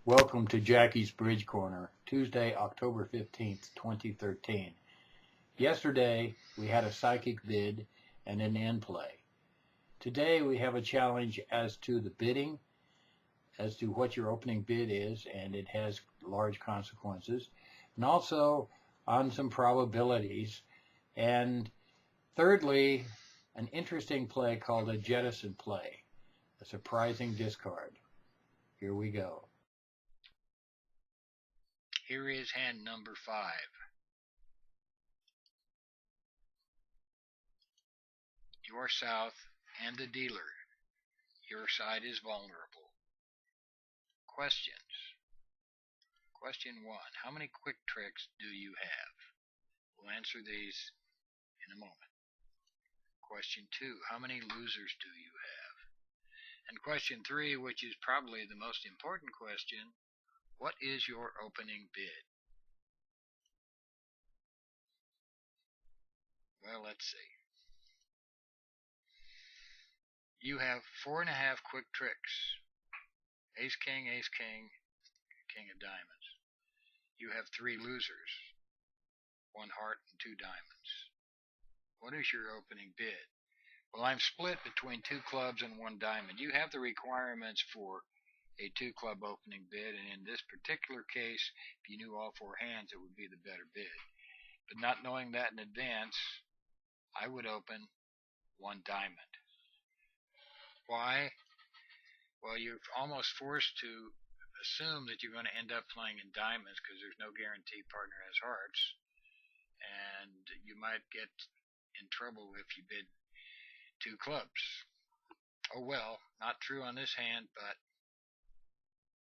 Welcome to Jackie's Bridge Corner, Tuesday, October 15th, 2013. Yesterday, we had a psychic bid and an end play. Today, we have a challenge as to the bidding, as to what your opening bid is, and it has large consequences, and also on some probabilities. And thirdly, an interesting play called a jettison play, a surprising discard. Here we go. Here is hand number 5. You're south and the dealer. Your side is vulnerable. Questions. Question 1. How many quick tricks do you have? We'll answer these in a moment. Question 2. How many losers do you have? And question 3, which is probably the most important question, what is your opening bid? Well, let's see. You have 4.5 quick tricks. Ace, king, king of diamonds. You have 3 losers, 1 heart and 2 diamonds. What is your opening bid? Well, I'm split between 2 clubs and 1 diamond. You have the requirements for a 2-club opening bid, and in this particular case, if you knew all 4 hands, it would be the better bid. But not knowing that in advance, I would open 1 diamond. Why? Well, you're almost forced to assume that you're going to end up playing in diamonds because there's no guarantee partner has hearts, and you might get in trouble if you bid 2 clubs. Oh well, not true on this hand, but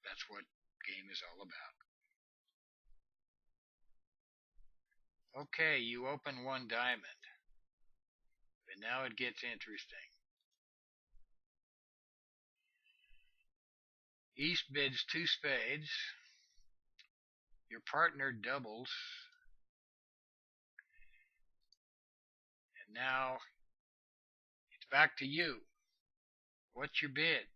that's what game is all about. Okay, you open 1 diamond, and now it gets interesting. East bids 2 spades. Your partner doubles. And now it's back to you. What's your bid?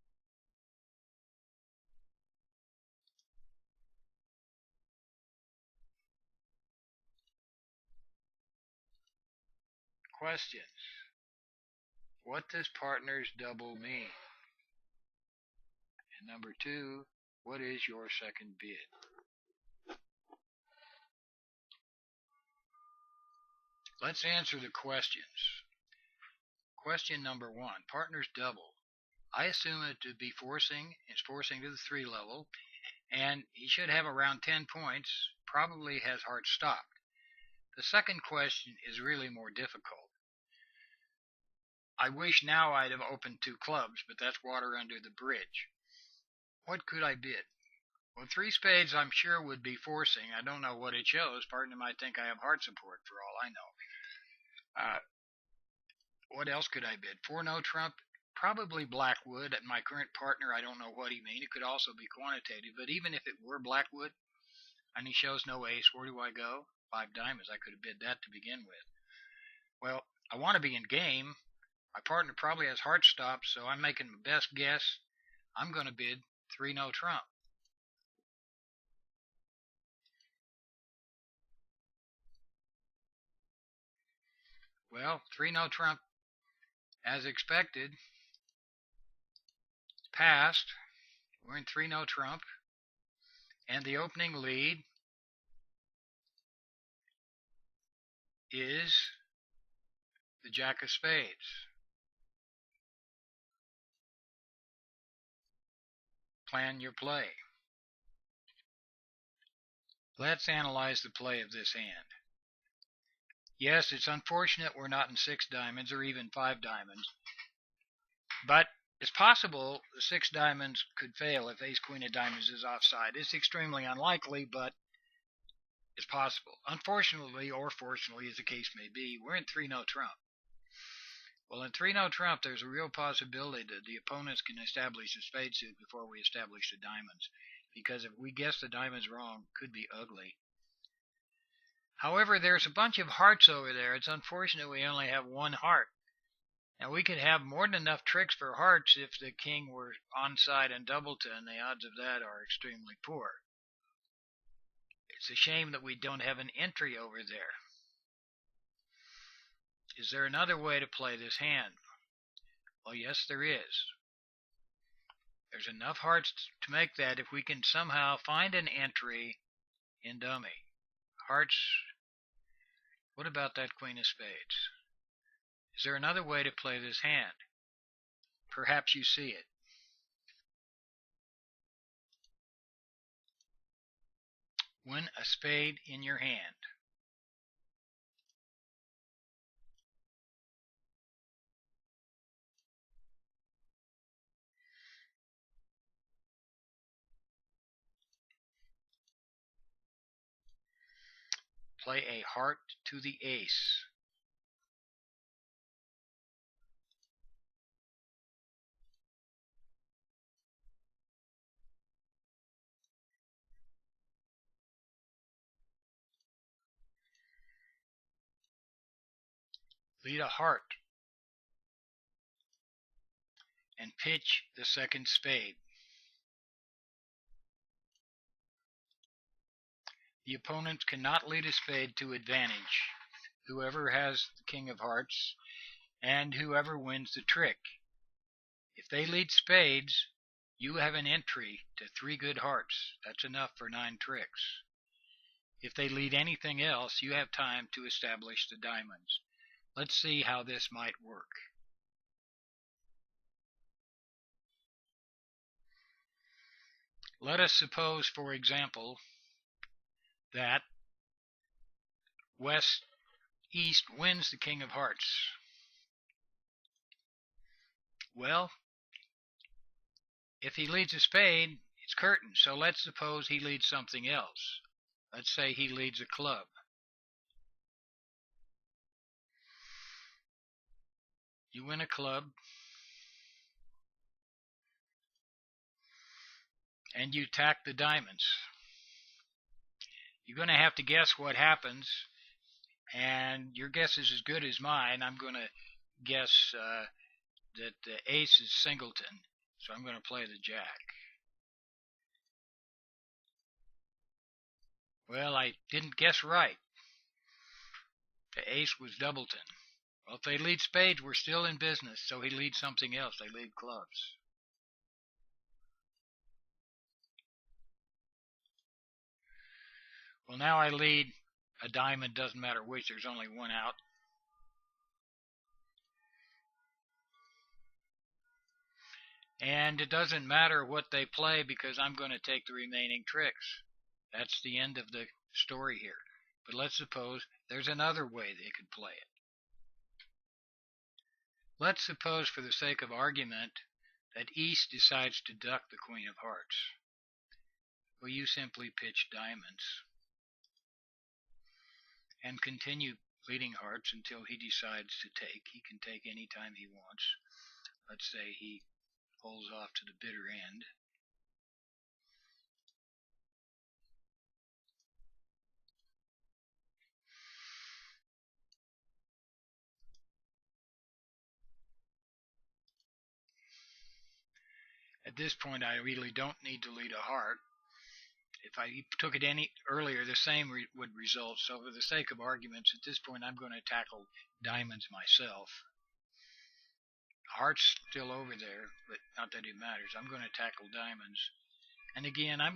Questions. What does partners double mean? And number 2, what is your second bid? Let's answer the questions. Question number 1, partners double. I assume it to be forcing. It's forcing to the 3 level, and he should have around 10 points, probably has hearts stopped. The second question is really more difficult. I wish now I'd have opened 2 clubs, but that's water under the bridge. What could I bid? Well, 3 spades I'm sure would be forcing. I don't know what it shows. Partner might think I have heart support for all I know. What else could I bid? 4 no trump, probably Blackwood. At my current partner, I don't know what he means. It could also be quantitative, but even if it were Blackwood and he shows no ace, where do I go? 5 diamonds. I could have bid that to begin with. Well, I want to be in game. My partner probably has heart stopped, so I'm making my best guess. I'm going to bid 3 no trump. Well, 3 no trump, as expected, passed. We're in 3 no trump, and the opening lead is the Jack of Spades. Plan your play. Let's analyze the play of this hand. Yes, it's unfortunate we're not in 6 diamonds or even 5 diamonds, but it's possible the 6 diamonds could fail if ace queen of diamonds is offside. It's extremely unlikely, but it's possible. Unfortunately, or fortunately, as the case may be, we're in 3 no trump. Well, in 3 no trump, there's a real possibility that the opponents can establish a spade suit before we establish the diamonds, because if we guess the diamonds wrong, it could be ugly. However, there's a bunch of hearts over there. It's unfortunate we only have 1 heart. Now we could have more than enough tricks for hearts if the king were onside and doubleton. The odds of that are extremely poor. It's a shame that we don't have an entry over there. Is there another way to play this hand? Well, yes, there is. There's enough hearts to make that if we can somehow find an entry in dummy. Hearts, what about that queen of spades? Is there another way to play this hand? Perhaps you see it. Win a spade in your hand. Play a heart to the ace. Lead a heart and pitch the second spade. The opponents cannot lead a spade to advantage. Whoever has the king of hearts and whoever wins the trick. If they lead spades, you have an entry to 3 good hearts. That's enough for 9 tricks. If they lead anything else, you have time to establish the diamonds. Let's see how this might work. Let us suppose, for example, that East wins the king of hearts. Well, if he leads a spade, it's curtain. So let's suppose he leads something else. Let's say he leads a club. You win a club, and you tack the diamonds. You're going to have to guess what happens, and your guess is as good as mine. I'm going to guess that the ace is singleton, so I'm going to play the jack. Well, I didn't guess right. The ace was doubleton. Well, if they lead spades, we're still in business, so he leads something else. They lead clubs. Well, now I lead a diamond, doesn't matter which, there's only one out. And it doesn't matter what they play because I'm going to take the remaining tricks. That's the end of the story here. But let's suppose there's another way they could play it. Let's suppose, for the sake of argument, that East decides to duck the queen of hearts. Well, you simply pitch diamonds and continue leading hearts until he decides to take. He can take any time he wants. Let's say he holds off to the bitter end. At this point, I really don't need to lead a heart. If I took it any earlier, the same would result. So for the sake of arguments, at this point, I'm going to tackle diamonds myself. Heart's still over there, but not that it matters. I'm going to tackle diamonds. And again, I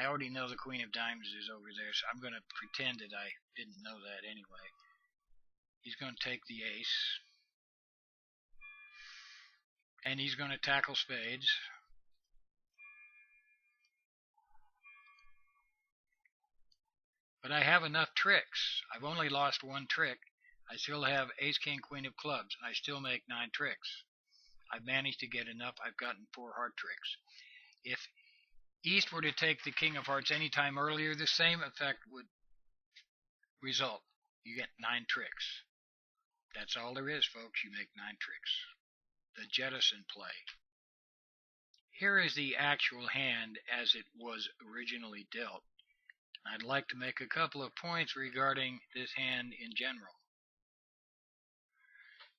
already know the queen of diamonds is over there, so I'm going to pretend that I didn't know that anyway. He's going to take the ace. And he's going to tackle spades. But I have enough tricks. I've only lost 1 trick. I still have ace, king, queen of clubs. I still make 9 tricks. I've managed to get enough. I've gotten 4 heart tricks. If East were to take the king of hearts any time earlier, the same effect would result. You get 9 tricks. That's all there is, folks. You make 9 tricks. The jettison play. Here is the actual hand as it was originally dealt. I'd like to make a couple of points regarding this hand in general.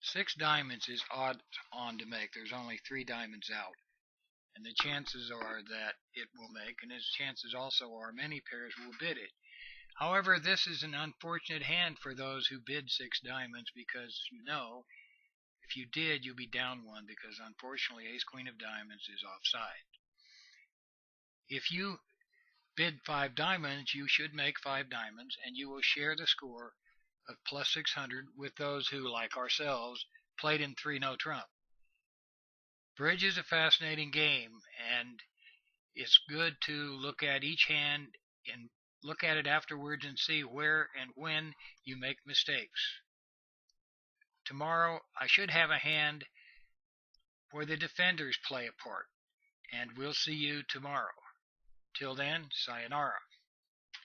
6 diamonds is odd on to make. There's only 3 diamonds out. And the chances are that it will make, and its chances also are many pairs will bid it. However, this is an unfortunate hand for those who bid 6 diamonds because if you did, you'll be down 1 because unfortunately ace queen of diamonds is offside. If you bid 5 diamonds, you should make 5 diamonds, and you will share the score of plus 600 with those who, like ourselves, played in 3 no trump. Bridge is a fascinating game, and it's good to look at each hand and look at it afterwards and see where and when you make mistakes. Tomorrow, I should have a hand where the defenders play a part, and we'll see you tomorrow. Till then, sayonara.